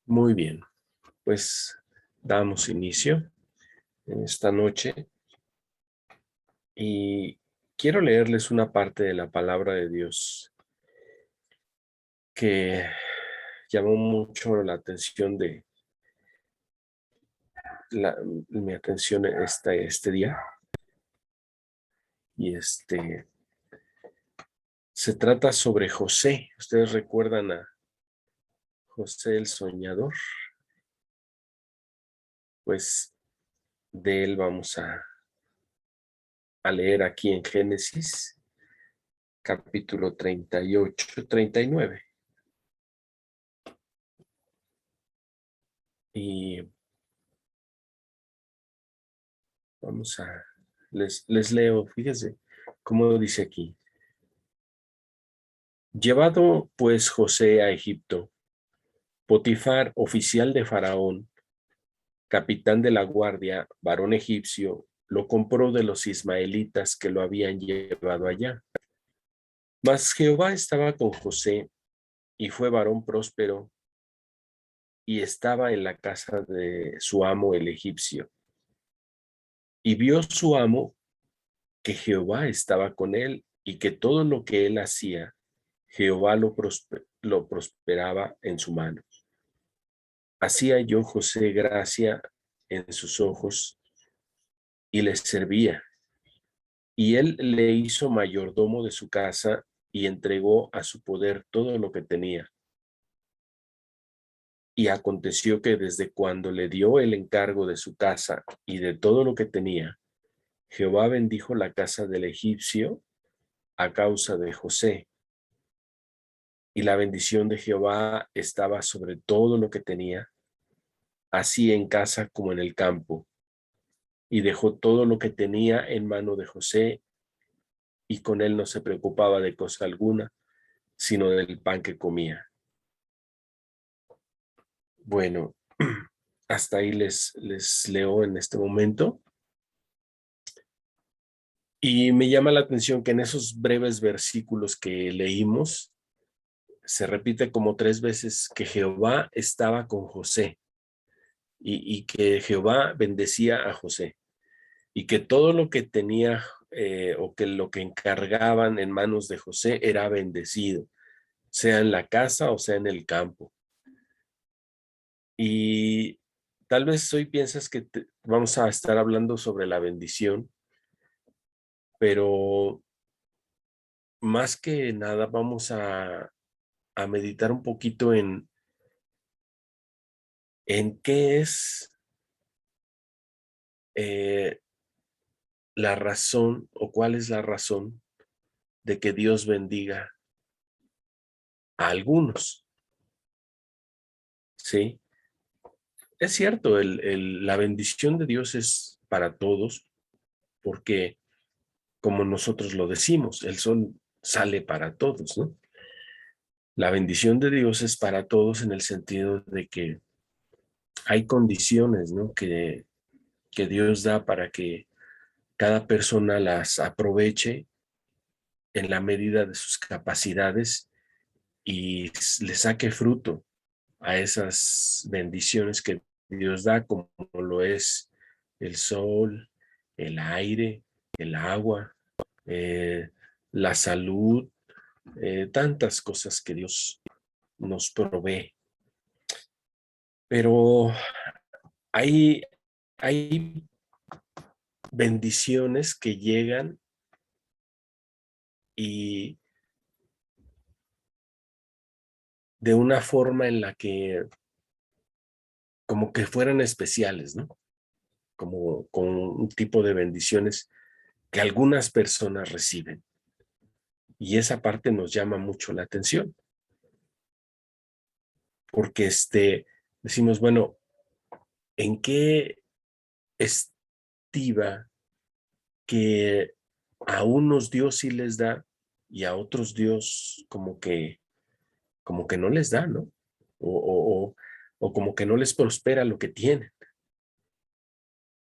Muy bien, pues damos inicio en esta noche y quiero leerles una parte de la palabra de Dios que llamó mucho la atención mi atención este día y se trata sobre José. ¿Ustedes recuerdan a José el soñador? Pues de él vamos a leer aquí en Génesis capítulo 38, 39. Y vamos les leo, fíjense cómo dice aquí. Llevado pues José a Egipto, Potifar, oficial de Faraón, capitán de la guardia, varón egipcio, lo compró de los ismaelitas que lo habían llevado allá. Mas Jehová estaba con José, y fue varón próspero, y estaba en la casa de su amo el egipcio. Y vio su amo que Jehová estaba con él, y que todo lo que él hacía, Jehová lo prosperaba en su mano. Así halló José gracia en sus ojos y les servía. Y él le hizo mayordomo de su casa y entregó a su poder todo lo que tenía. Y aconteció que desde cuando le dio el encargo de su casa y de todo lo que tenía, Jehová bendijo la casa del egipcio a causa de José. Y la bendición de Jehová estaba sobre todo lo que tenía, así en casa como en el campo. Y dejó todo lo que tenía en mano de José, y con él no se preocupaba de cosa alguna, sino del pan que comía. Bueno, hasta ahí les leo en este momento. Y me llama la atención que en esos breves versículos que leímos, se repite como 3 veces que Jehová estaba con José y que Jehová bendecía a José y que todo lo que tenía o que lo que encargaban en manos de José era bendecido, sea en la casa o sea en el campo. Y tal vez hoy piensas que vamos a estar hablando sobre la bendición, pero más que nada vamos a meditar un poquito en qué es eh, la razón o cuál es la razón de que Dios bendiga a algunos, ¿sí? Es cierto, la bendición de Dios es para todos, porque como nosotros lo decimos, el sol sale para todos, ¿no? La bendición de Dios es para todos en el sentido de que hay condiciones, ¿no? Que Dios da para que cada persona las aproveche en la medida de sus capacidades y le saque fruto a esas bendiciones que Dios da, como lo es el sol, el aire, el agua, eh, la salud, tantas cosas que Dios nos provee. Pero hay, hay bendiciones que llegan y de una forma en la que como que fueran especiales, ¿no? Como con un tipo de bendiciones que algunas personas reciben. Y esa parte nos llama mucho la atención, porque decimos, bueno, ¿en qué estiva que a unos Dios sí les da y a otros Dios como que no les da, ¿no? O como que no les prospera lo que tienen?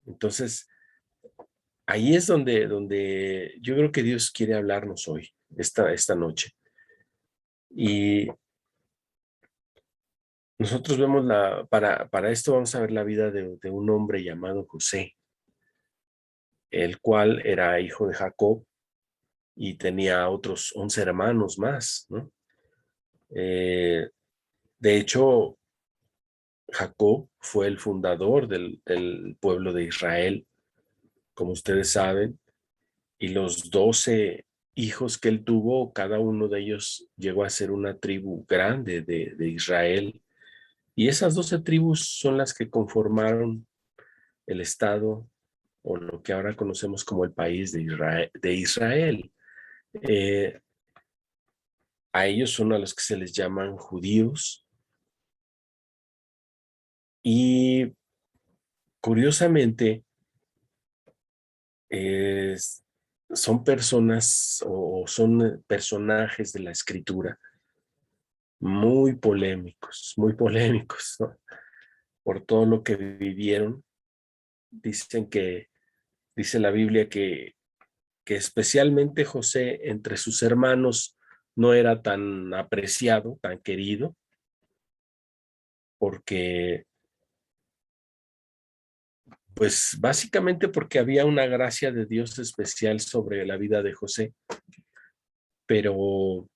Entonces, ahí es donde yo creo que Dios quiere hablarnos hoy, esta noche. Y nosotros vemos para esto vamos a ver la vida de un hombre llamado José, el cual era hijo de Jacob y tenía otros 11 hermanos más, ¿no? De hecho, Jacob fue el fundador del pueblo de Israel, como ustedes saben, y los 12 hijos que él tuvo, cada uno de ellos llegó a ser una tribu grande de Israel. Y esas 12 tribus son las que conformaron el estado o lo que ahora conocemos como el país de Israel. Eh, a ellos son a los que se les llaman judíos. Y curiosamente, eh, son personas o son personajes de la escritura muy polémicos, ¿no? Por todo lo que vivieron. Dice la Biblia que especialmente José entre sus hermanos no era tan apreciado, tan querido, porque, pues básicamente porque había una gracia de Dios especial sobre la vida de José, pero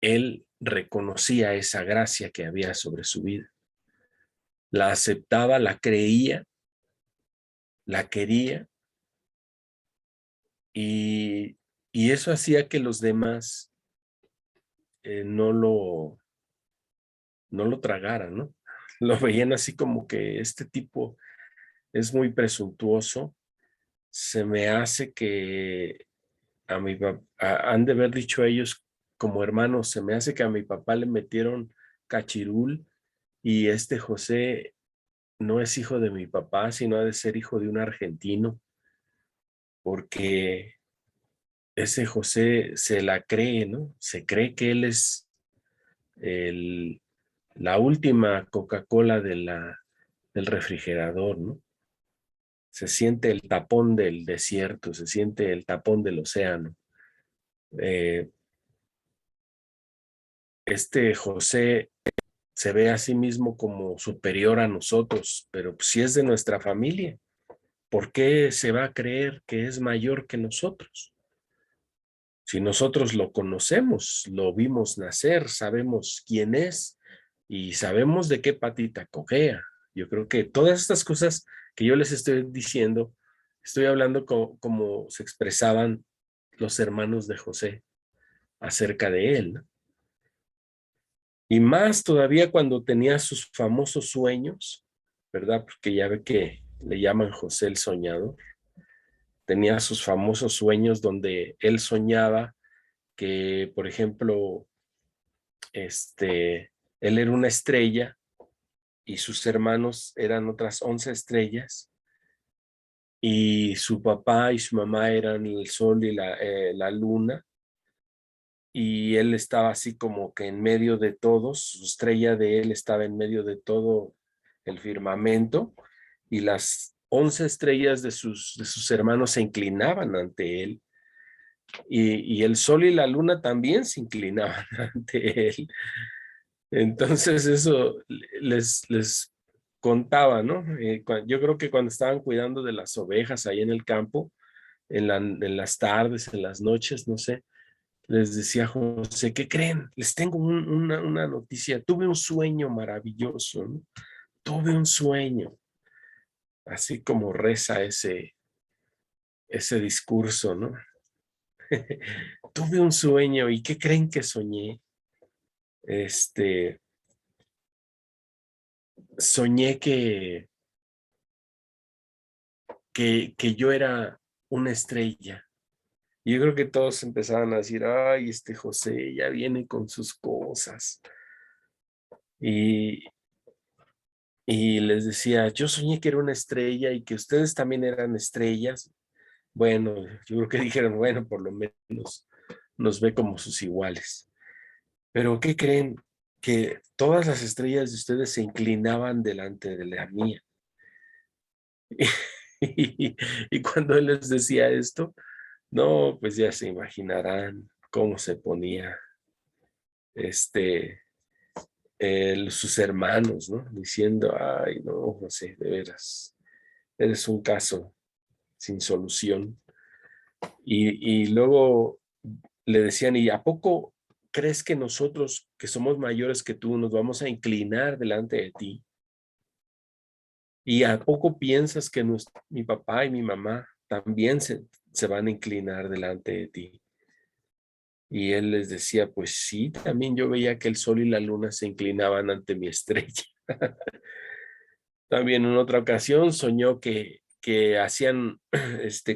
él reconocía esa gracia que había sobre su vida, la aceptaba, la quería y, y eso hacía que los demás eh, no lo, no lo tragaran, ¿no? Lo veían así como que este tipo es muy presuntuoso, se me hace que a mi papá, han de haber dicho ellos como hermanos, se me hace que a mi papá le metieron cachirul y este José no es hijo de mi papá, sino ha de ser hijo de un argentino, porque ese José se la cree, ¿no? Se cree que él es el, la última Coca-Cola del refrigerador, ¿no? Se siente el tapón del desierto, se siente el tapón del océano. Eh, este José se ve a sí mismo como superior a nosotros, pero si es de nuestra familia, ¿por qué se va a creer que es mayor que nosotros? Si nosotros lo conocemos, lo vimos nacer, sabemos quién es y sabemos de qué patita cojea. Yo creo que todas estas cosas que yo les estoy diciendo, estoy hablando como se expresaban los hermanos de José acerca de él, ¿no? Y más todavía cuando tenía sus famosos sueños, ¿verdad? Porque ya ve que le llaman José el soñador. Tenía sus famosos sueños donde él soñaba que, por ejemplo, él era una estrella y sus hermanos eran otras 11 estrellas y su papá y su mamá eran el sol y la luna y él estaba así como que en medio de todos, su estrella de él estaba en medio de todo el firmamento y las 11 estrellas de sus hermanos se inclinaban ante él y el sol y la luna también se inclinaban ante él. Entonces eso les contaba, ¿no? Yo creo que cuando estaban cuidando de las ovejas ahí en el campo, en las tardes, en las noches, no sé, les decía José, ¿qué creen? Les tengo una noticia. Tuve un sueño maravilloso, ¿no? Tuve un sueño, así como reza ese discurso, ¿no? Tuve un sueño y ¿qué creen que soñé? Este, soñé que yo era una estrella. Y yo creo que todos empezaban a decir, ay, este José ya viene con sus cosas. Y, y les decía, yo soñé que era una estrella y que ustedes también eran estrellas. Bueno, yo creo que dijeron, bueno, por lo menos nos ve como sus iguales. Pero ¿qué creen? Que todas las estrellas de ustedes se inclinaban delante de la mía. Y cuando él les decía esto, no, pues ya se imaginarán cómo se ponía sus hermanos, ¿no? Diciendo, ay, no, José, de veras, eres un caso sin solución. Y luego le decían, ¿y a poco crees que nosotros, que somos mayores que tú, nos vamos a inclinar delante de ti? ¿Y a poco piensas que mi papá y mi mamá también se van a inclinar delante de ti? Y él les decía, pues sí, también yo veía que el sol y la luna se inclinaban ante mi estrella. También en otra ocasión soñó que hacían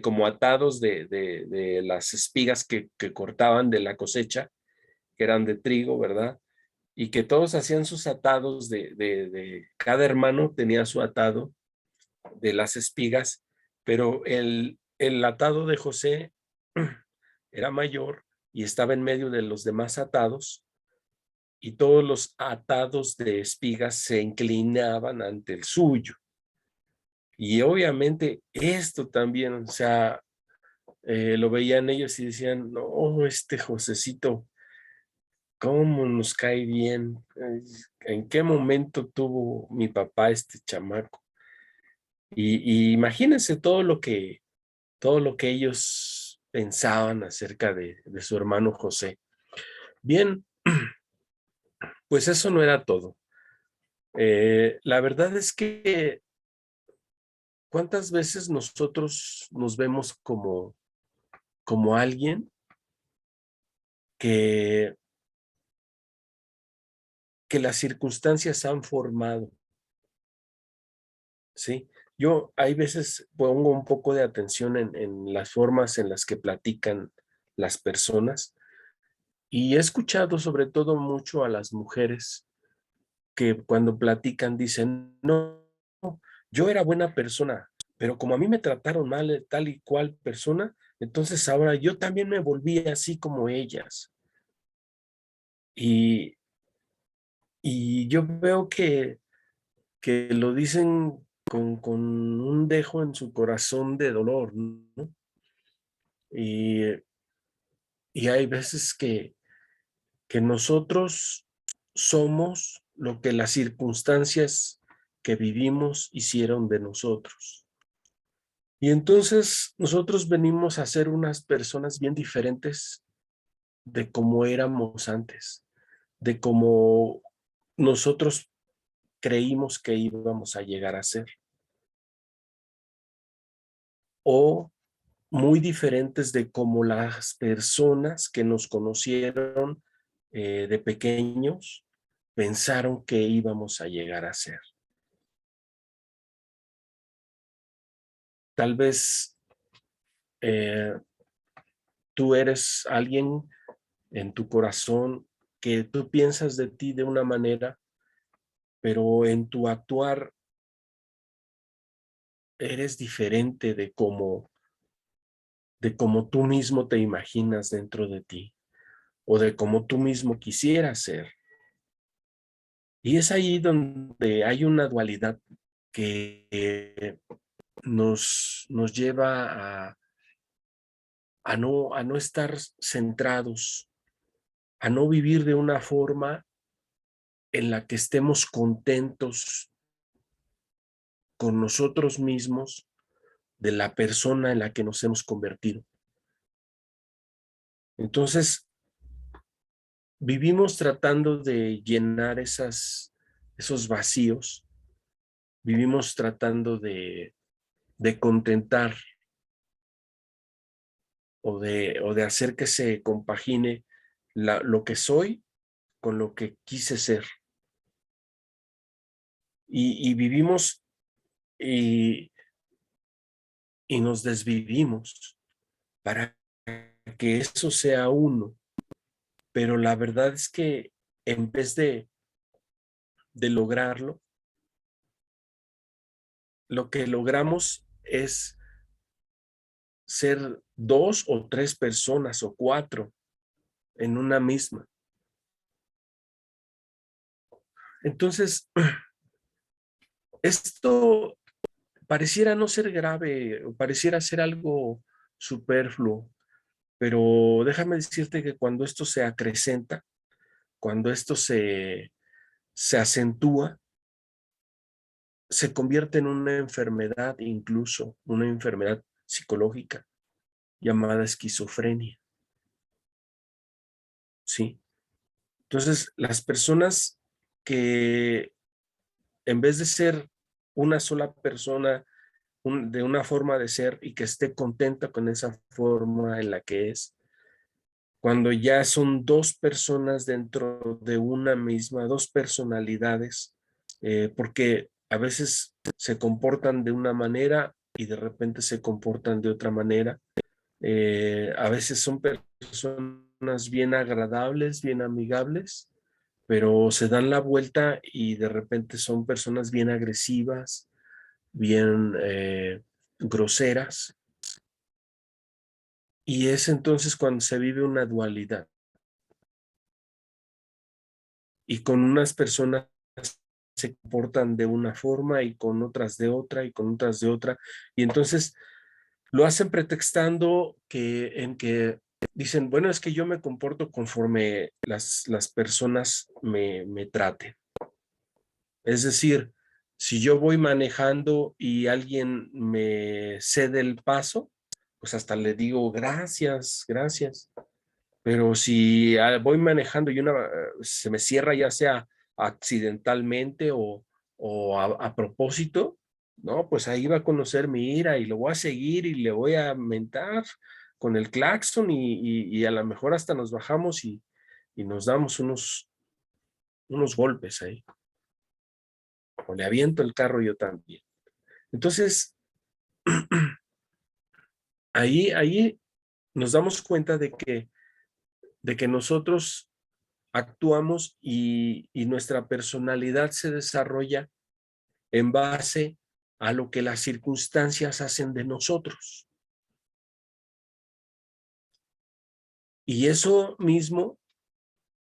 como atados de las espigas que cortaban de la cosecha, que eran de trigo, ¿verdad? Y que todos hacían sus atados cada hermano tenía su atado de las espigas, pero el atado de José era mayor y estaba en medio de los demás atados, y todos los atados de espigas se inclinaban ante el suyo. Y obviamente esto también, o sea, lo veían ellos y decían, no, este Josecito, ¿cómo nos cae bien? ¿En qué momento tuvo mi papá este chamaco? Y imagínense todo lo que ellos pensaban acerca de su hermano José. Bien, pues eso no era todo. La verdad es que ¿cuántas veces nosotros nos vemos como alguien que, que las circunstancias han formado? ¿Sí? Yo hay veces pongo un poco de atención en las formas en las que platican las personas, y he escuchado sobre todo mucho a las mujeres que cuando platican dicen, no, yo era buena persona, pero como a mí me trataron mal tal y cual persona, entonces ahora yo también me volví así como ellas. Y, y yo veo que lo dicen con un dejo en su corazón de dolor, ¿no? Y, y hay veces que nosotros somos lo que las circunstancias que vivimos hicieron de nosotros. Y entonces nosotros venimos a ser unas personas bien diferentes de cómo éramos antes, de cómo nosotros creímos que íbamos a llegar a ser, o muy diferentes de cómo las personas que nos conocieron de pequeños pensaron que íbamos a llegar a ser. Tal vez eh, tú eres alguien en tu corazón que tú piensas de ti de una manera, pero en tu actuar eres diferente de cómo tú mismo te imaginas dentro de ti, o de cómo tú mismo quisieras ser. Y es ahí donde hay una dualidad que nos lleva a no estar centrados, a no vivir de una forma en la que estemos contentos con nosotros mismos, de la persona en la que nos hemos convertido. Entonces, vivimos tratando de llenar esos vacíos, vivimos tratando de contentar o de hacer que se compagine lo que soy con lo que quise ser. Y vivimos y, y nos desvivimos para que eso sea uno. Pero la verdad es que en vez de lograrlo, lo que logramos es ser dos o tres personas o cuatro en una misma. Entonces, esto pareciera no ser grave, pareciera ser algo superfluo, Pero déjame decirte que cuando esto se acrecenta, cuando esto se acentúa, se convierte en una enfermedad, incluso una enfermedad psicológica llamada esquizofrenia, ¿sí? Entonces, las personas que en vez de ser una sola persona de una forma de ser y que esté contenta con esa forma en la que es, cuando ya son dos personas dentro de una misma, dos personalidades, porque a veces se comportan de una manera y de repente se comportan de otra manera. A veces son personas bien agradables, bien amigables, pero se dan la vuelta y de repente son personas bien agresivas, bien groseras. Y es entonces cuando se vive una dualidad. Y con unas personas se comportan de una forma y con otras de otra y con otras de otra. Y entonces lo hacen pretextando en que dicen, bueno, es que yo me comporto conforme las personas me traten. Es decir, si yo voy manejando y alguien me cede el paso, pues hasta le digo gracias, gracias. Pero si voy manejando y se me cierra ya sea accidentalmente o a propósito, no, pues ahí va a conocer mi ira y lo voy a seguir y le voy a mentar con el claxon y a lo mejor hasta nos bajamos y nos damos unos golpes ahí. O le aviento el carro yo también. Entonces, ahí nos damos cuenta de que nosotros actuamos y nuestra personalidad se desarrolla en base a lo que las circunstancias hacen de nosotros. Y eso mismo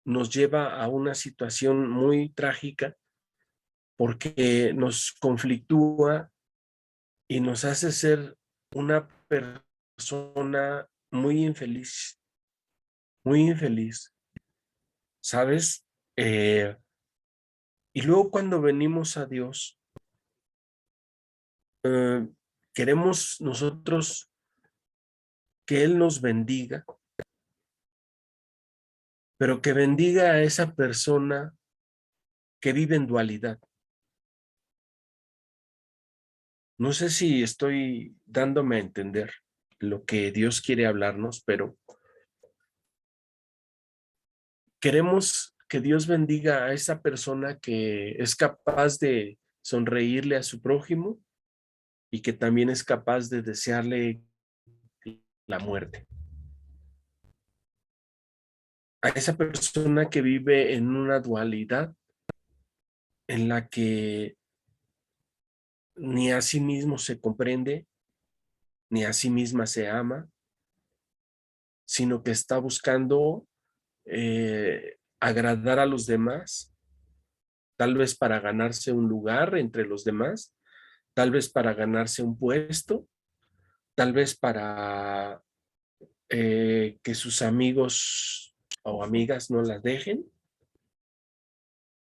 nos lleva a una situación muy trágica porque nos conflictúa y nos hace ser una persona muy infeliz, muy infeliz, ¿sabes? Y luego cuando venimos a Dios, eh, queremos nosotros que Él nos bendiga, pero que bendiga a esa persona que vive en dualidad. No sé si estoy dándome a entender lo que Dios quiere hablarnos, pero queremos que Dios bendiga a esa persona que es capaz de sonreírle a su prójimo y que también es capaz de desearle la muerte. A esa persona que vive en una dualidad en la que ni a sí mismo se comprende, ni a sí misma se ama, sino que está buscando agradar a los demás, tal vez para ganarse un lugar entre los demás, tal vez para ganarse un puesto, tal vez para que sus amigos o amigas no la dejen,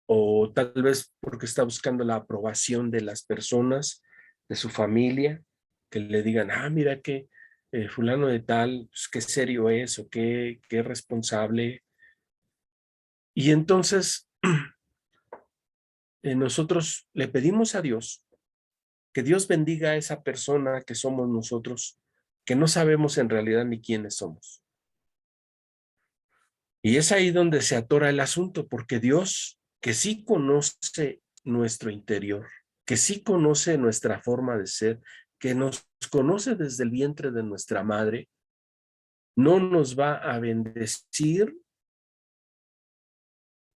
o tal vez porque está buscando la aprobación de las personas, de su familia, que le digan, mira que fulano de tal, pues, qué serio es o qué responsable. Y entonces nosotros le pedimos a Dios que Dios bendiga a esa persona que somos nosotros, que no sabemos en realidad ni quiénes somos. Y es ahí donde se atora el asunto, porque Dios, que sí conoce nuestro interior, que sí conoce nuestra forma de ser, que nos conoce desde el vientre de nuestra madre, no nos va a bendecir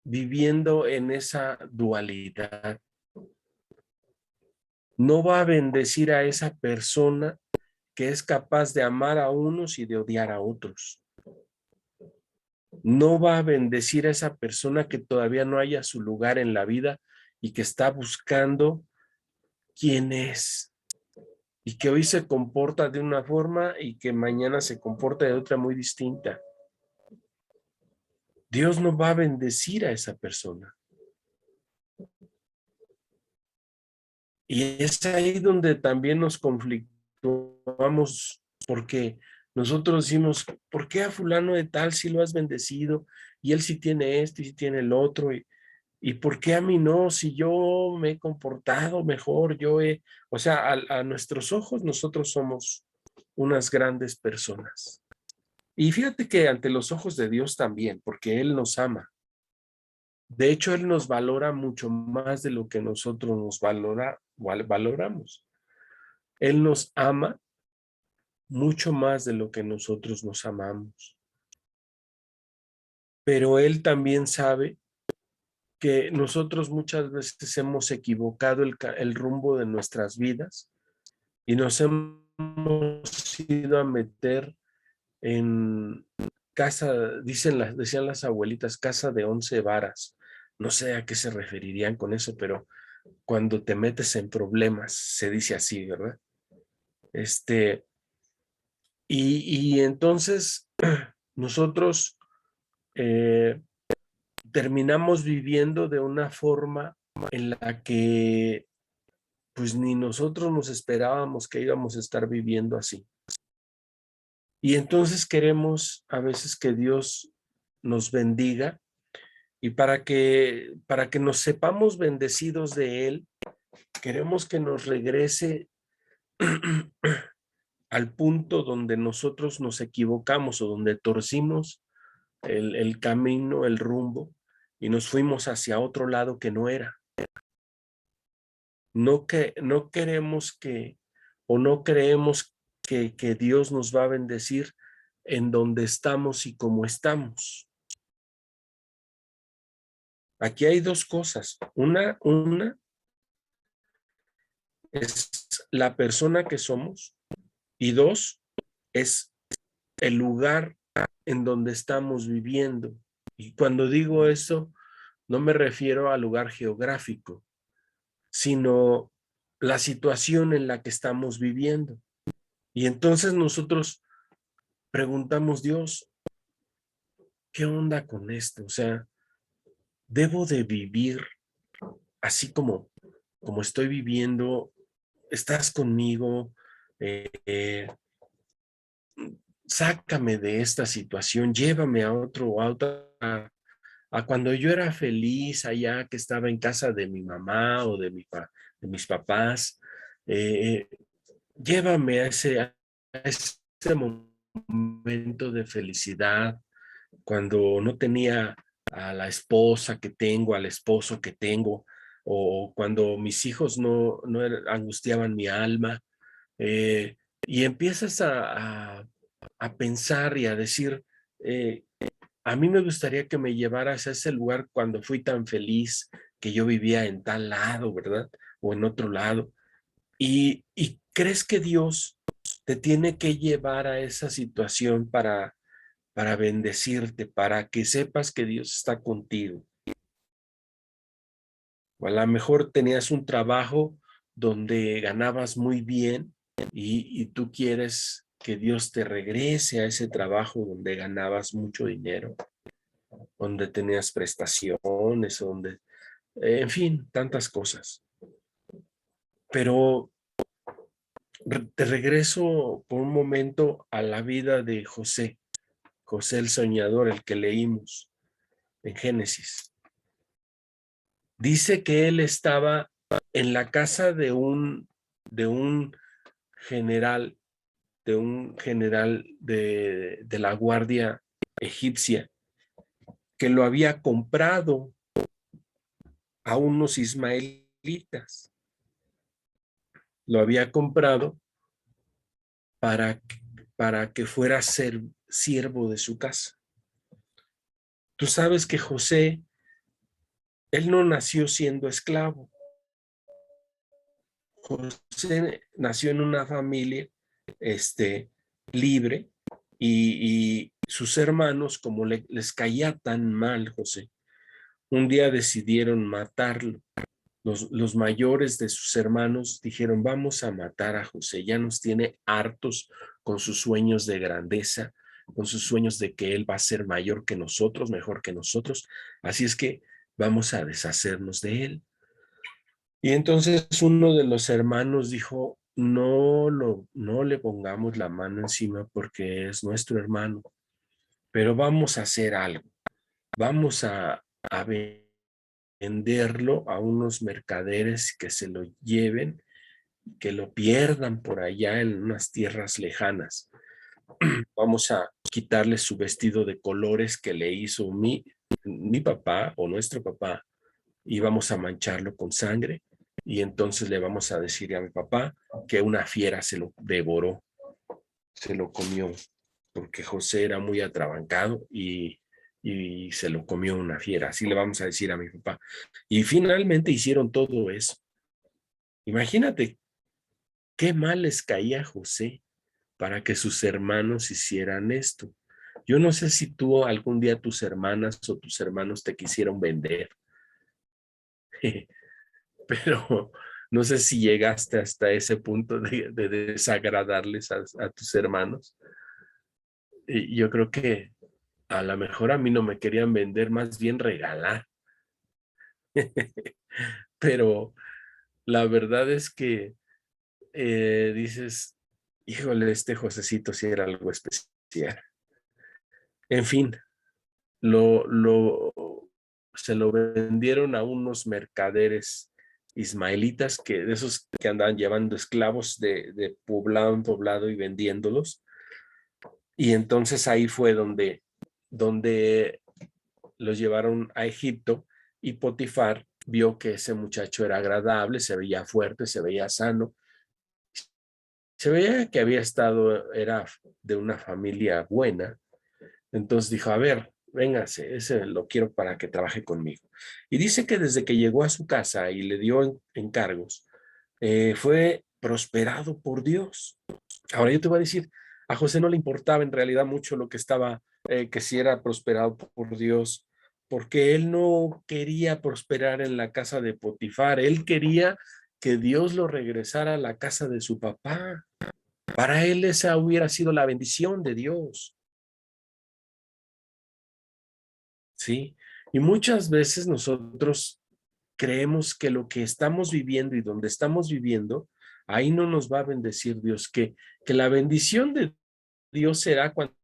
viviendo en esa dualidad. No va a bendecir a esa persona que es capaz de amar a unos y de odiar a otros. No va a bendecir a esa persona que todavía no haya su lugar en la vida y que está buscando quién es y que hoy se comporta de una forma y que mañana se comporta de otra muy distinta. Dios no va a bendecir a esa persona. Y es ahí donde también nos conflictuamos, porque nosotros decimos, ¿por qué a fulano de tal sí lo has bendecido? Y él sí tiene esto y sí tiene el otro. ¿Y por qué a mí no? Si yo me he comportado mejor, o sea, a nuestros ojos nosotros somos unas grandes personas. Y fíjate que ante los ojos de Dios también, porque Él nos ama. De hecho, Él nos valora mucho más de lo que nosotros valoramos. Él nos ama mucho más de lo que nosotros nos amamos. Pero Él también sabe que nosotros muchas veces hemos equivocado el rumbo de nuestras vidas y nos hemos ido a meter en casa, decían las abuelitas, casa de 11 varas. No sé a qué se referirían con eso, pero cuando te metes en problemas, se dice así, ¿verdad? Y entonces nosotros eh, terminamos viviendo de una forma en la que pues ni nosotros nos esperábamos que íbamos a estar viviendo así. Y entonces queremos a veces que Dios nos bendiga y para que nos sepamos bendecidos de Él, queremos que nos regrese al punto donde nosotros nos equivocamos o donde torcimos el camino, el rumbo y nos fuimos hacia otro lado que no era. No queremos o no creemos que Dios nos va a bendecir en donde estamos y como estamos. Aquí hay dos cosas. Una es la persona que somos y dos es el lugar en donde estamos viviendo. Y cuando digo eso, no me refiero al lugar geográfico, sino la situación en la que estamos viviendo. Y entonces nosotros preguntamos, Dios, ¿qué onda con esto? O sea, ¿debo de vivir así como estoy viviendo? ¿Estás conmigo? Eh, Sácame de esta situación, llévame a cuando yo era feliz allá que estaba en casa de mi mamá o de mis papás. Eh, Llévame a ese momento de felicidad cuando no tenía a la esposa que tengo, al esposo que tengo, o cuando mis hijos no angustiaban mi alma. Y empiezas a pensar y a decir, eh, a mí me gustaría que me llevaras a ese lugar cuando fui tan feliz que yo vivía en tal lado, ¿verdad? O en otro lado. Y crees que Dios te tiene que llevar a esa situación para bendecirte, para que sepas que Dios está contigo. O a lo mejor tenías un trabajo donde ganabas muy bien y tú quieres que Dios te regrese a ese trabajo donde ganabas mucho dinero, donde tenías prestaciones, en fin, tantas cosas. Pero te regreso por un momento a la vida de José, José el soñador, el que leímos en Génesis. Dice que él estaba en la casa de un general, de la guardia egipcia, que lo había comprado a unos ismaelitas. Lo había comprado para, para que fuera a ser siervo de su casa. Tú sabes que José, él no nació siendo esclavo. José nació en una familia libre y sus hermanos, como les caía tan mal José, un día decidieron matarlo Los mayores de sus hermanos dijeron, vamos a matar a José, ya nos tiene hartos con sus sueños de grandeza, con sus sueños de que él va a ser mayor que nosotros, mejor que nosotros, así es que vamos a deshacernos de él. Y entonces uno de los hermanos dijo, no le pongamos la mano encima porque es nuestro hermano, pero vamos a hacer algo, vamos a venderlo a unos mercaderes que se lo lleven, que lo pierdan por allá en unas tierras lejanas. Vamos a quitarle su vestido de colores que le hizo mi papá o nuestro papá y vamos a mancharlo con sangre y entonces le vamos a decir a mi papá que una fiera se lo devoró, se lo comió, porque José era muy atrabancado y se lo comió una fiera, así le vamos a decir a mi papá. Y finalmente hicieron todo eso. Imagínate qué mal les caía a José para que sus hermanos hicieran esto. Yo no sé si tú algún día tus hermanas o tus hermanos te quisieron vender, pero no sé si llegaste hasta ese punto de desagradarles a tus hermanos. Y yo creo que a lo mejor a mí no me querían vender, más bien regalar. Pero la verdad es que dices, híjole, este Josecito sí era algo especial. En fin, lo, lo, se lo vendieron a unos mercaderes ismaelitas, que de esos que andaban llevando esclavos de poblado en poblado y vendiéndolos. Y entonces ahí fue donde los llevaron a Egipto y Potifar vio que ese muchacho era agradable, se veía fuerte, se veía sano, se veía que había estado, era de una familia buena. Entonces dijo, a ver, véngase, ese lo quiero para que trabaje conmigo. Y dice que desde que llegó a su casa y le dio encargos, fue prosperado por Dios. Ahora yo te voy a decir, a José no le importaba en realidad mucho lo que estaba, que si era prosperado por Dios, porque él no quería prosperar en la casa de Potifar, él quería que Dios lo regresara a la casa de su papá. Para él esa hubiera sido la bendición de Dios. ¿Sí? Y muchas veces nosotros creemos que lo que estamos viviendo y donde estamos viviendo, ahí no nos va a bendecir Dios, que la bendición de Dios será cuando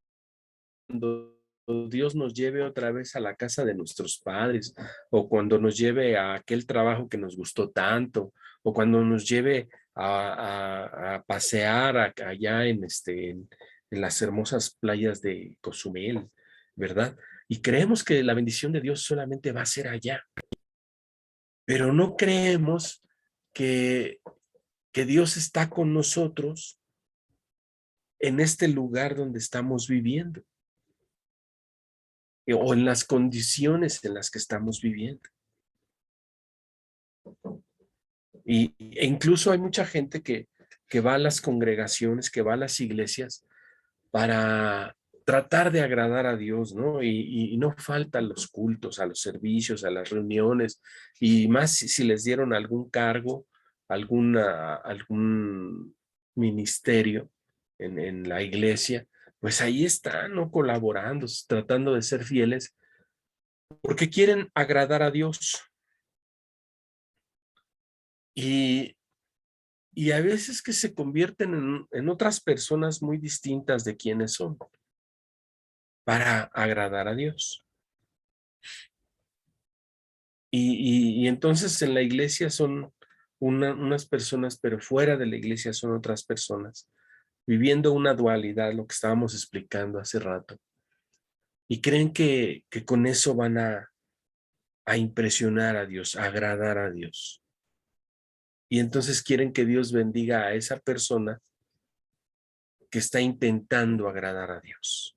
Dios nos lleve otra vez a la casa de nuestros padres, o cuando nos lleve a aquel trabajo que nos gustó tanto, o cuando nos lleve a pasear allá en las hermosas playas de Cozumel, ¿verdad? Y creemos que la bendición de Dios solamente va a ser allá, pero no creemos que, que Dios está con nosotros en este lugar donde estamos viviendo o en las condiciones en las que estamos viviendo. E incluso hay mucha gente que va a las congregaciones, que va a las iglesias para tratar de agradar a Dios, ¿no? Y no faltan los cultos, a los servicios, a las reuniones, y más si les dieron algún cargo, algún ministerio en la iglesia, pues ahí están, ¿no? Colaborando, tratando de ser fieles, porque quieren agradar a Dios. Y, y a veces que se convierten en otras personas muy distintas de quienes son para agradar a Dios. Y entonces en la iglesia son unas personas, pero fuera de la iglesia son otras personas, viviendo una dualidad, lo que estábamos explicando hace rato. Y creen que con eso van a impresionar a Dios, a agradar a Dios. Y entonces quieren que Dios bendiga a esa persona que está intentando agradar a Dios.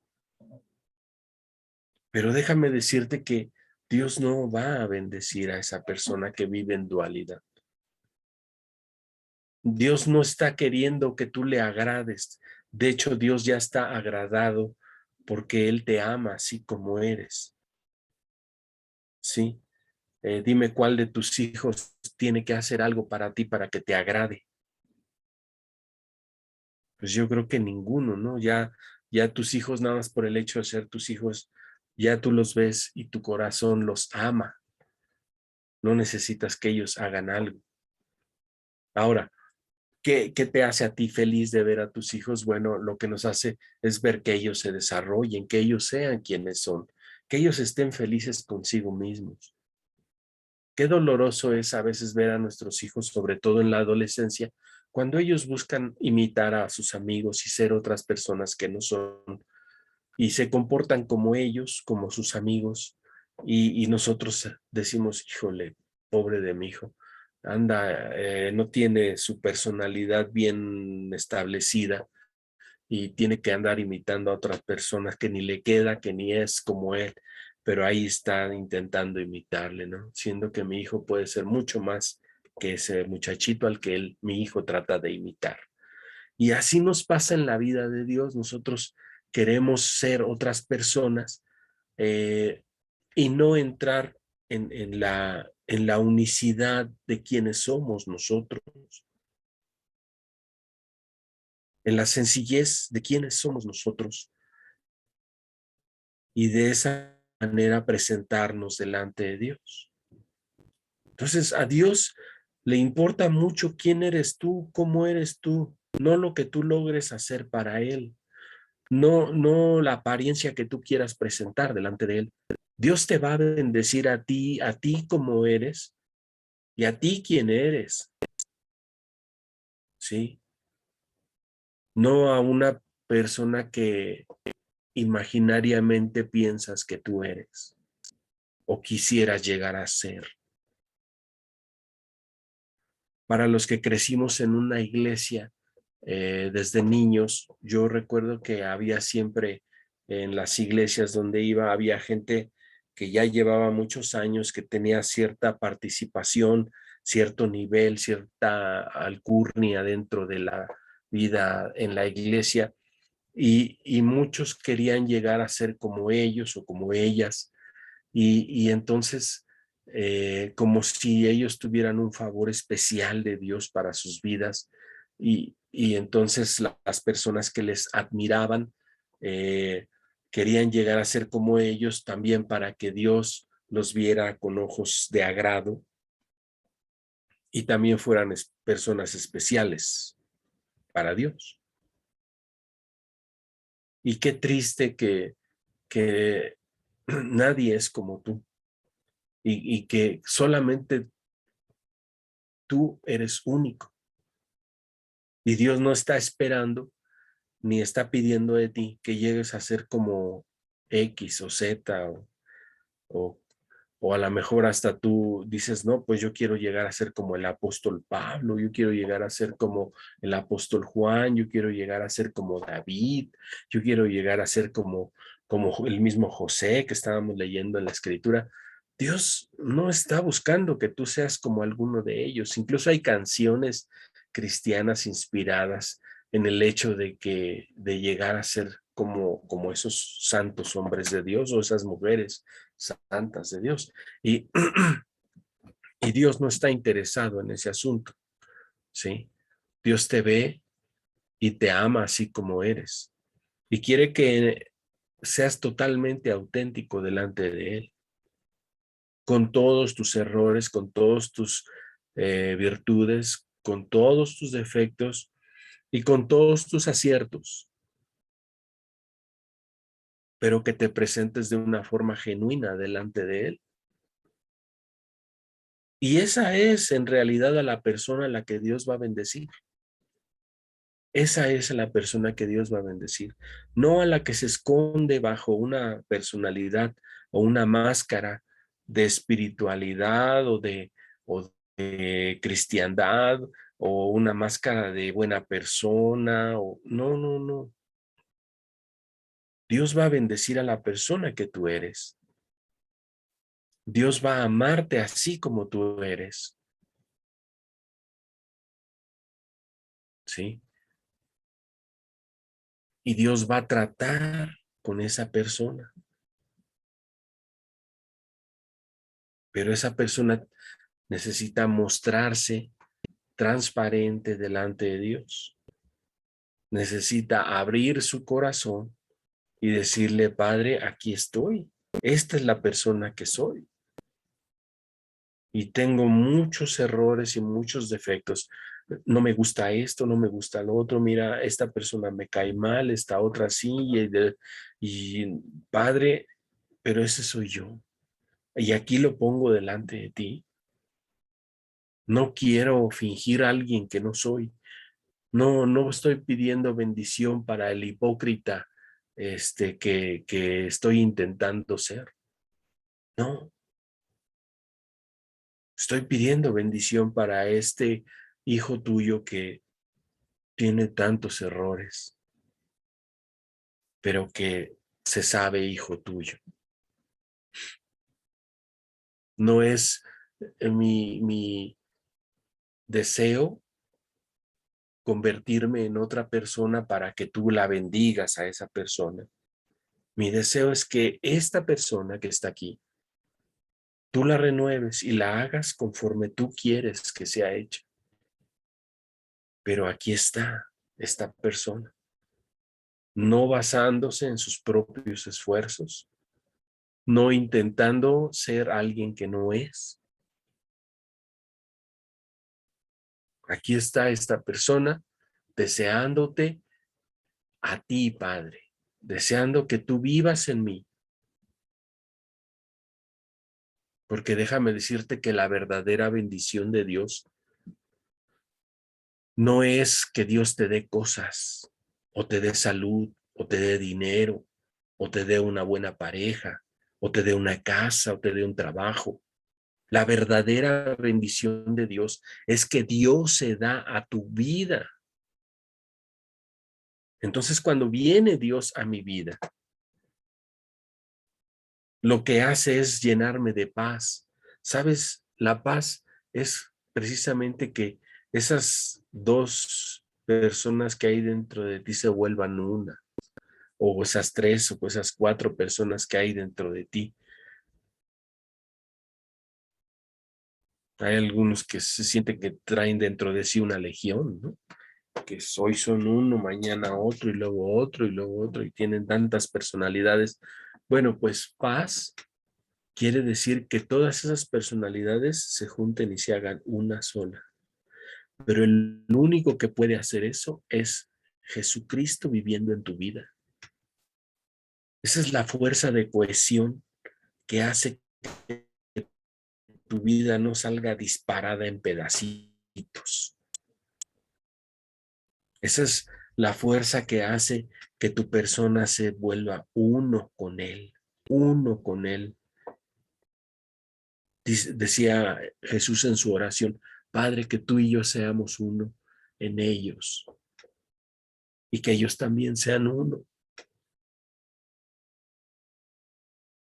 Pero déjame decirte que Dios no va a bendecir a esa persona que vive en dualidad. Dios no está queriendo que tú le agrades. De hecho, Dios ya está agradado porque Él te ama así como eres. ¿Sí? Dime cuál de tus hijos tiene que hacer algo para ti para que te agrade. Pues yo creo que ninguno, ¿no? Ya tus hijos, nada más por el hecho de ser tus hijos, ya tú los ves y tu corazón los ama. No necesitas que ellos hagan algo. Ahora, ¿qué te hace a ti feliz de ver a tus hijos? Bueno, lo que nos hace es ver que ellos se desarrollen, que ellos sean quienes son, que ellos estén felices consigo mismos. Qué doloroso es a veces ver a nuestros hijos, sobre todo en la adolescencia, cuando ellos buscan imitar a sus amigos y ser otras personas que no son, y se comportan como ellos, como sus amigos, y nosotros decimos, híjole, pobre de mi hijo, anda, no tiene su personalidad bien establecida y tiene que andar imitando a otras personas que ni le queda, que ni es como él, pero ahí está intentando imitarle, ¿no? Siendo que mi hijo puede ser mucho más que ese muchachito al que mi hijo trata de imitar. Y así nos pasa en la vida de Dios. Nosotros queremos ser otras personas eh, y no entrar en la unicidad de quienes somos nosotros, en la sencillez de quienes somos nosotros y de esa manera presentarnos delante de Dios. Entonces, a Dios le importa mucho quién eres tú, cómo eres tú, no lo que tú logres hacer para Él, no la apariencia que tú quieras presentar delante de Él. Dios te va a bendecir a ti como eres y a ti quien eres, ¿sí? No a una persona que imaginariamente piensas que tú eres o quisieras llegar a ser. Para los que crecimos en una iglesia desde niños, yo recuerdo que había siempre en las iglesias donde iba, había gente que ya llevaba muchos años, que tenía cierta participación, cierto nivel, cierta alcurnia dentro de la vida en la iglesia, y muchos querían llegar a ser como ellos o como ellas, y entonces, como si ellos tuvieran un favor especial de Dios para sus vidas, y entonces las personas que les admiraban eh, querían llegar a ser como ellos también para que Dios los viera con ojos de agrado y también fueran personas especiales para Dios. Y qué triste que nadie es como tú y que solamente tú eres único y Dios no está esperando ni está pidiendo de ti que llegues a ser como X o Z o, o a lo mejor hasta tú dices, no, pues yo quiero llegar a ser como el apóstol Pablo, yo quiero llegar a ser como el apóstol Juan, yo quiero llegar a ser como David, yo quiero llegar a ser como el mismo José que estábamos leyendo en la escritura. Dios no está buscando que tú seas como alguno de ellos. Incluso hay canciones cristianas inspiradas en el hecho de llegar a ser como esos santos hombres de Dios o esas mujeres santas de Dios. Y, y Dios no está interesado en ese asunto, ¿sí? Dios te ve y te ama así como eres y quiere que seas totalmente auténtico delante de Él, con todos tus errores, con todos tus virtudes, con todos tus defectos y con todos tus aciertos, pero que te presentes de una forma genuina delante de Él. Y esa es en realidad a la persona a la que Dios va a bendecir. Esa es la persona que Dios va a bendecir, no a la que se esconde bajo una personalidad o una máscara de espiritualidad o de cristiandad o una máscara de buena persona. No, no, no. Dios va a bendecir a la persona que tú eres. Dios va a amarte así como tú eres, ¿sí? Y Dios va a tratar con esa persona. pero esa persona necesita mostrarse transparente delante de Dios. Necesita abrir su corazón y decirle, Padre, aquí estoy. Esta es la persona que soy. Y tengo muchos errores y muchos defectos. No me gusta esto, no me gusta lo otro. Mira, esta persona me cae mal, esta otra sí. Y Padre, pero ese soy yo. Y aquí lo pongo delante de ti. No quiero fingir a alguien que no soy. No estoy pidiendo bendición para el hipócrita que estoy intentando ser. No, estoy pidiendo bendición para este hijo tuyo que tiene tantos errores, pero que se sabe hijo tuyo. No es mi deseo convertirme en otra persona para que tú la bendigas a esa persona. Mi deseo es que esta persona que está aquí, tú la renueves y la hagas conforme tú quieres que sea hecha. Pero aquí está esta persona, no basándose en sus propios esfuerzos, no intentando ser alguien que no es. Aquí está esta persona deseándote a ti, Padre, deseando que tú vivas en mí. Porque déjame decirte que la verdadera bendición de Dios no es que Dios te dé cosas, o te dé salud, o te dé dinero, o te dé una buena pareja, o te dé una casa, o te dé un trabajo. La verdadera bendición de Dios es que Dios se da a tu vida. Entonces, cuando viene Dios a mi vida, lo que hace es llenarme de paz. ¿Sabes? La paz es precisamente que esas dos personas que hay dentro de ti se vuelvan una, o esas tres o esas cuatro personas que hay dentro de ti. Hay algunos que se sienten que traen dentro de sí una legión, ¿no? Que hoy son uno, mañana otro y luego otro y tienen tantas personalidades. Bueno, pues paz quiere decir que todas esas personalidades se junten y se hagan una sola. Pero el único que puede hacer eso es Jesucristo viviendo en tu vida. Esa es la fuerza de cohesión que hace que tu vida no salga disparada en pedacitos. Esa es la fuerza que hace que tu persona se vuelva uno con Él, uno con Él. Decía Jesús en su oración, Padre, que tú y yo seamos uno en ellos y que ellos también sean uno,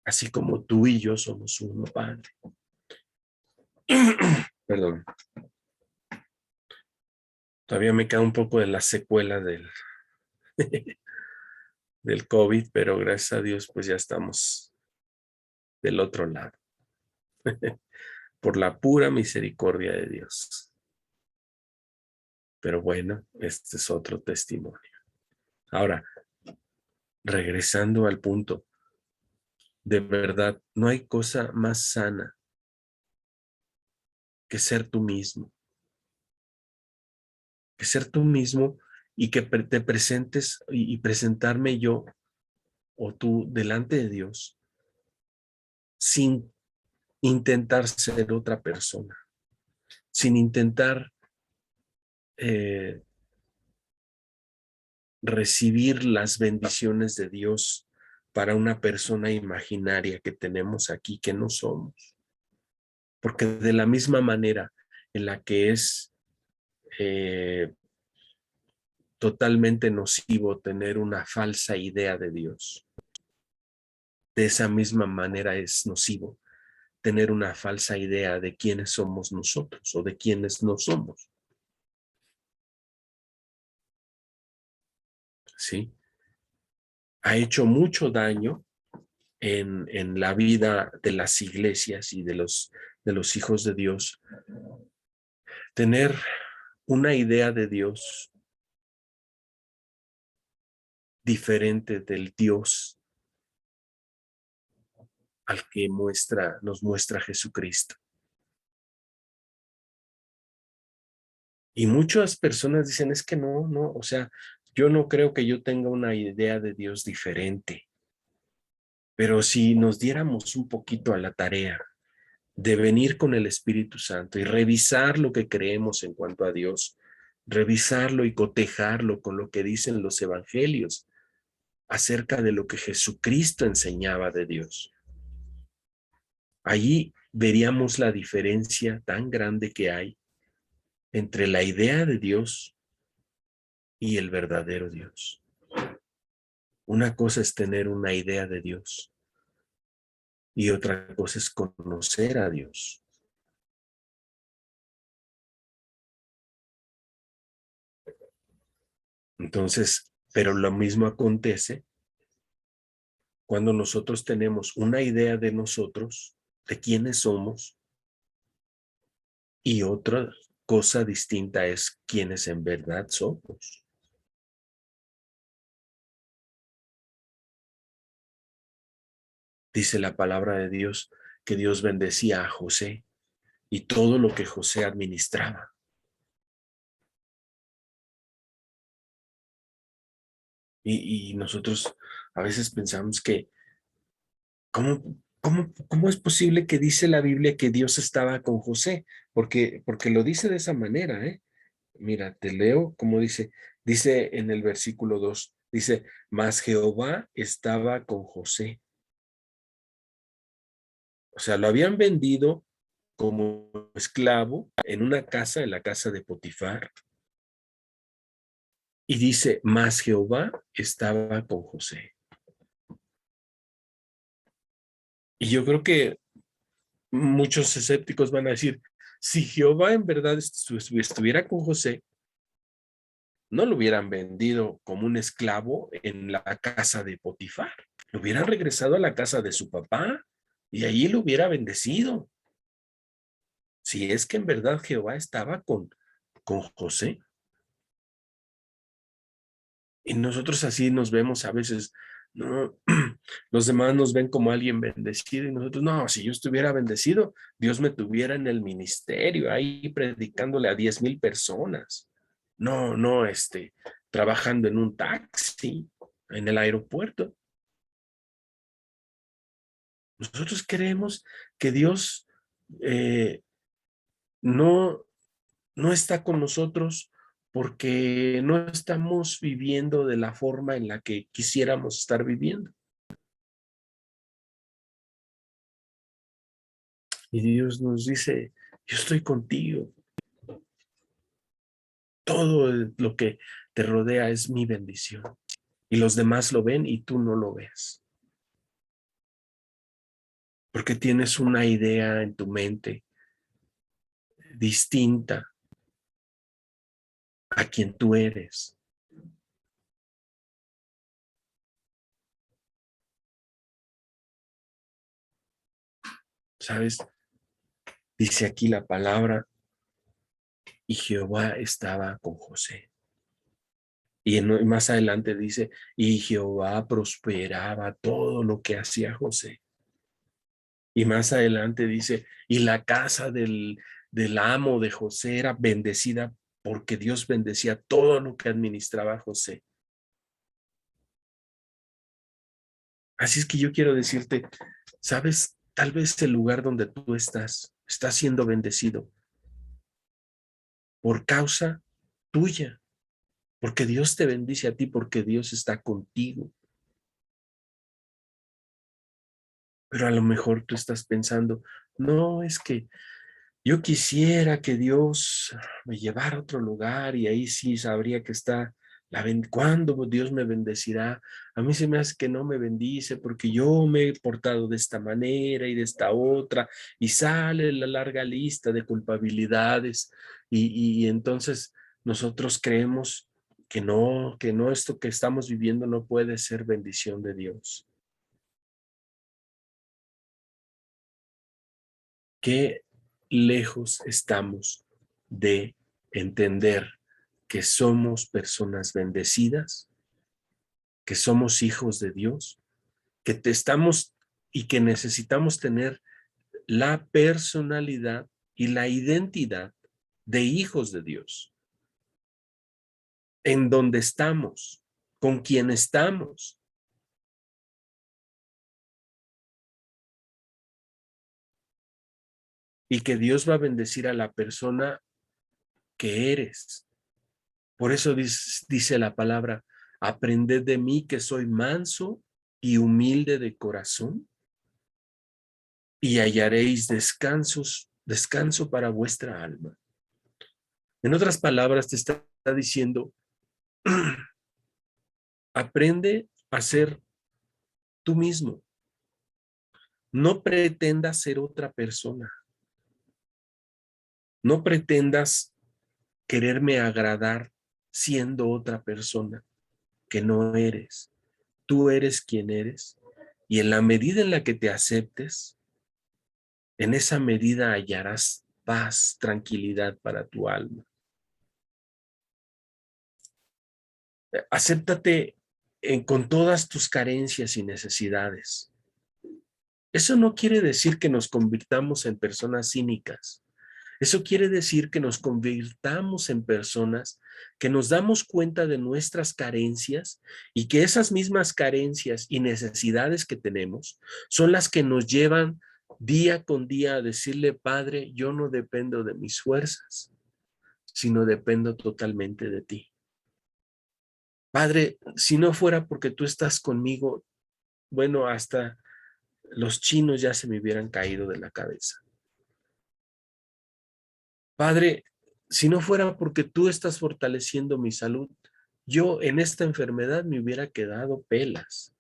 así como tú y yo somos uno, Padre. Perdón, todavía me queda un poco de la secuela del COVID, pero gracias a Dios pues ya estamos del otro lado, por la pura misericordia de Dios. Pero bueno, este es otro testimonio. Ahora, regresando al punto, de verdad, no hay cosa más sana que ser tú mismo, y que te presentes y presentarme yo o tú delante de Dios sin intentar ser otra persona, sin intentar eh, recibir las bendiciones de Dios para una persona imaginaria que tenemos aquí, que no somos. Porque de la misma manera en la que es eh, totalmente nocivo tener una falsa idea de Dios, de esa misma manera es nocivo tener una falsa idea de quiénes somos nosotros o de quiénes no somos. ¿Sí? Ha hecho mucho daño en la vida de las iglesias y de los hijos de Dios, tener una idea de Dios diferente del Dios al que nos muestra Jesucristo. Y muchas personas dicen, es que no, o sea, yo no creo que yo tenga una idea de Dios diferente, pero si nos diéramos un poquito a la tarea de venir con el Espíritu Santo y revisar lo que creemos en cuanto a Dios, revisarlo y cotejarlo con lo que dicen los evangelios acerca de lo que Jesucristo enseñaba de Dios. Allí veríamos la diferencia tan grande que hay entre la idea de Dios y el verdadero Dios. Una cosa es tener una idea de Dios y otra cosa es conocer a Dios. Entonces, pero lo mismo acontece cuando nosotros tenemos una idea de nosotros, de quiénes somos, y otra cosa distinta es quiénes en verdad somos. Dice la palabra de Dios que Dios bendecía a José y todo lo que José administraba. Y nosotros a veces pensamos que, ¿cómo es posible que dice la Biblia que Dios estaba con José? Porque lo dice de esa manera, ¿eh? Mira, te leo como dice en el versículo 2, dice, mas Jehová estaba con José. O sea, lo habían vendido como esclavo en una casa, en la casa de Potifar. Y dice, mas Jehová estaba con José. Y yo creo que muchos escépticos van a decir, si Jehová en verdad estuviera con José, no lo hubieran vendido como un esclavo en la casa de Potifar. Lo hubieran regresado a la casa de su papá y allí lo hubiera bendecido. Si es que en verdad Jehová estaba con José. Y nosotros así nos vemos a veces, no, los demás nos ven como alguien bendecido y nosotros, no, si yo estuviera bendecido, Dios me tuviera en el ministerio, ahí predicándole a 10,000 personas. No, trabajando en un taxi, en el aeropuerto. Nosotros creemos que Dios eh, no, no está con nosotros porque no estamos viviendo de la forma en la que quisiéramos estar viviendo. Y Dios nos dice, yo estoy contigo. Todo lo que te rodea es mi bendición. Y los demás lo ven y tú no lo ves. Porque tienes una idea en tu mente distinta a quien tú eres. ¿Sabes? Dice aquí la palabra, y Jehová estaba con José. Y más adelante dice, y Jehová prosperaba todo lo que hacía José. Y más adelante dice, y la casa del amo de José era bendecida porque Dios bendecía todo lo que administraba José. Así es que yo quiero decirte, sabes, tal vez el lugar donde tú estás está siendo bendecido por causa tuya, porque Dios te bendice a ti, porque Dios está contigo. Pero a lo mejor tú estás pensando, no, es que yo quisiera que Dios me llevara a otro lugar y ahí sí sabría que está ¿cuándo Dios me bendecirá? A mí se me hace que no me bendice porque yo me he portado de esta manera y de esta otra y sale la larga lista de culpabilidades y entonces nosotros creemos que no, esto que estamos viviendo no puede ser bendición de Dios. qué lejos estamos de entender que somos personas bendecidas, que somos hijos de Dios, estamos y que necesitamos tener la personalidad y la identidad de hijos de Dios, en donde estamos, con quien estamos. Y que Dios va a bendecir a la persona que eres. Por eso dice la palabra, aprended de mí que soy manso y humilde de corazón y hallaréis descanso para vuestra alma. En otras palabras, te está diciendo, aprende a ser tú mismo. No pretendas ser otra persona. No pretendas quererme agradar siendo otra persona que no eres. Tú eres quien eres. Y en la medida en la que te aceptes, en esa medida hallarás paz, tranquilidad para tu alma. Acéptate con todas tus carencias y necesidades. Eso no quiere decir que nos convirtamos en personas cínicas. Eso quiere decir que nos convirtamos en personas que nos damos cuenta de nuestras carencias y que esas mismas carencias y necesidades que tenemos son las que nos llevan día con día a decirle, Padre, yo no dependo de mis fuerzas, sino dependo totalmente de ti. Padre, si no fuera porque tú estás conmigo, bueno, hasta los chinos ya se me hubieran caído de la cabeza. Padre, si no fuera porque tú estás fortaleciendo mi salud, yo en esta enfermedad me hubiera quedado pelas.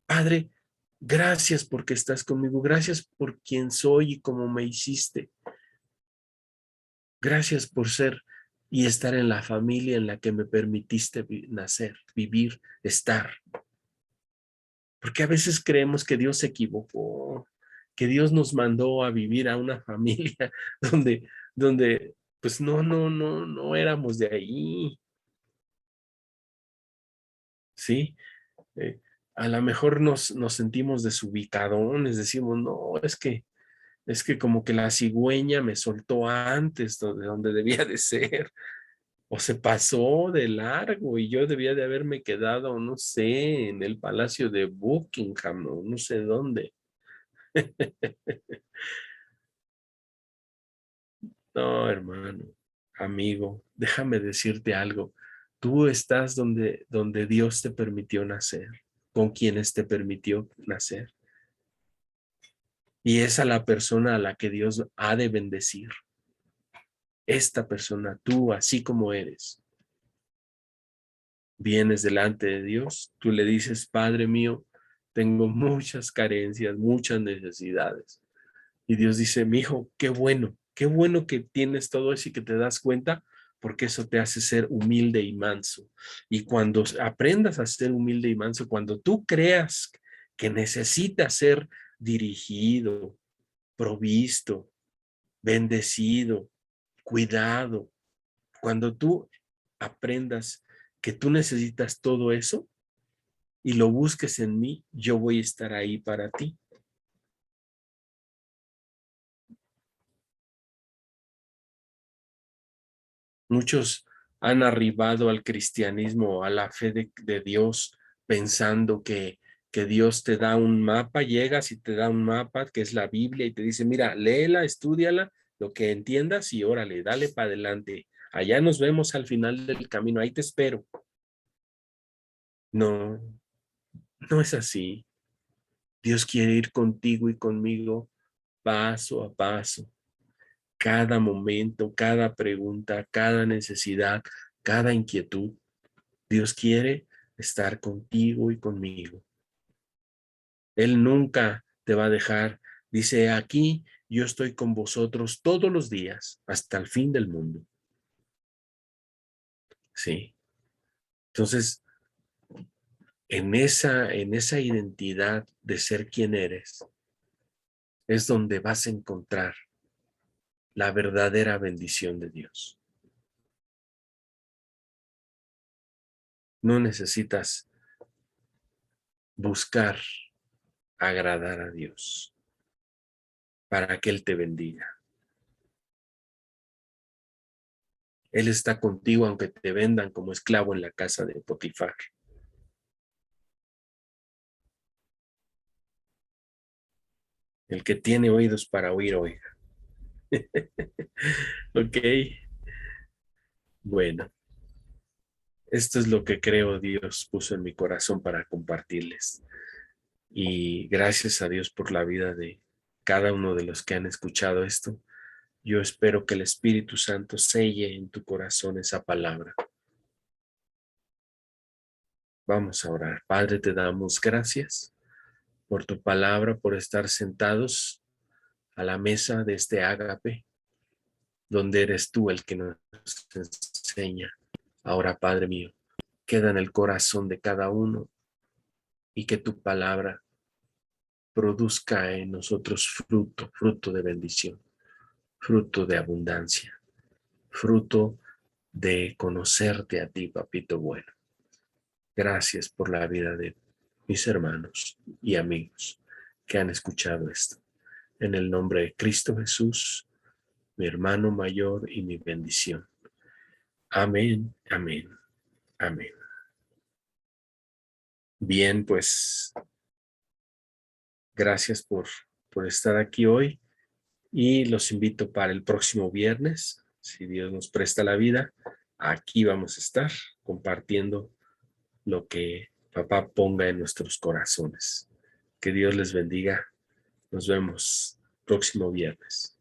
Padre, gracias porque estás conmigo. Gracias por quien soy y cómo me hiciste. Gracias por ser y estar en la familia en la que me permitiste nacer, vivir, estar. Porque a veces creemos que Dios se equivocó, que Dios nos mandó a vivir a una familia donde pues no éramos de ahí, ¿sí? Eh, a lo mejor nos sentimos desubicadones, decimos, no, es que como que la cigüeña me soltó antes de donde debía de ser, o se pasó de largo y yo debía de haberme quedado, no sé, en el Palacio de Buckingham, no sé dónde. No, hermano, amigo, déjame decirte algo. Tú estás donde Dios te permitió nacer, con quienes te permitió nacer. Y es a la persona a la que Dios ha de bendecir. Esta persona, tú, así como eres, vienes delante de Dios, tú le dices, Padre mío, tengo muchas carencias, muchas necesidades. Y Dios dice, mi hijo, qué bueno que tienes todo eso y que te das cuenta, porque eso te hace ser humilde y manso. Y cuando aprendas a ser humilde y manso, cuando tú creas que necesitas ser dirigido, provisto, bendecido, cuidado, cuando tú aprendas que tú necesitas todo eso y lo busques en mí, yo voy a estar ahí para ti. Muchos han arribado al cristianismo, a la fe de Dios, pensando que Dios te da un mapa, llegas y te da un mapa que es la Biblia y te dice, mira, léela, estúdiala, lo que entiendas y órale, dale para adelante. Allá nos vemos al final del camino, ahí te espero. No, no es así. Dios quiere ir contigo y conmigo paso a paso, cada momento, cada pregunta, cada necesidad, cada inquietud. Dios quiere estar contigo y conmigo. Él nunca te va a dejar. Dice, aquí yo estoy con vosotros todos los días hasta el fin del mundo. Sí. Entonces, en esa identidad de ser quien eres, es donde vas a encontrar la verdadera bendición de Dios. No necesitas buscar agradar a Dios para que Él te bendiga. Él está contigo aunque te vendan como esclavo en la casa de Potifar. El que tiene oídos para oír, oiga. Ok, bueno, esto es lo que creo Dios puso en mi corazón para compartirles. Y gracias a Dios por la vida de cada uno de los que han escuchado esto. Yo espero que el Espíritu Santo selle en tu corazón esa palabra. Vamos a orar. Padre, te damos gracias por tu palabra, por estar sentados a la mesa de este ágape, donde eres tú el que nos enseña. Ahora, Padre mío, queda en el corazón de cada uno y que tu palabra produzca en nosotros fruto, fruto de bendición, fruto de abundancia, fruto de conocerte a ti, papito bueno. Gracias por la vida de mis hermanos y amigos que han escuchado esto. En el nombre de Cristo Jesús, mi hermano mayor y mi bendición. Amén, amén, amén. Bien, pues gracias por estar aquí hoy y los invito para el próximo viernes, si Dios nos presta la vida. Aquí vamos a estar compartiendo lo que papá ponga en nuestros corazones. Que Dios les bendiga. Nos vemos próximo viernes.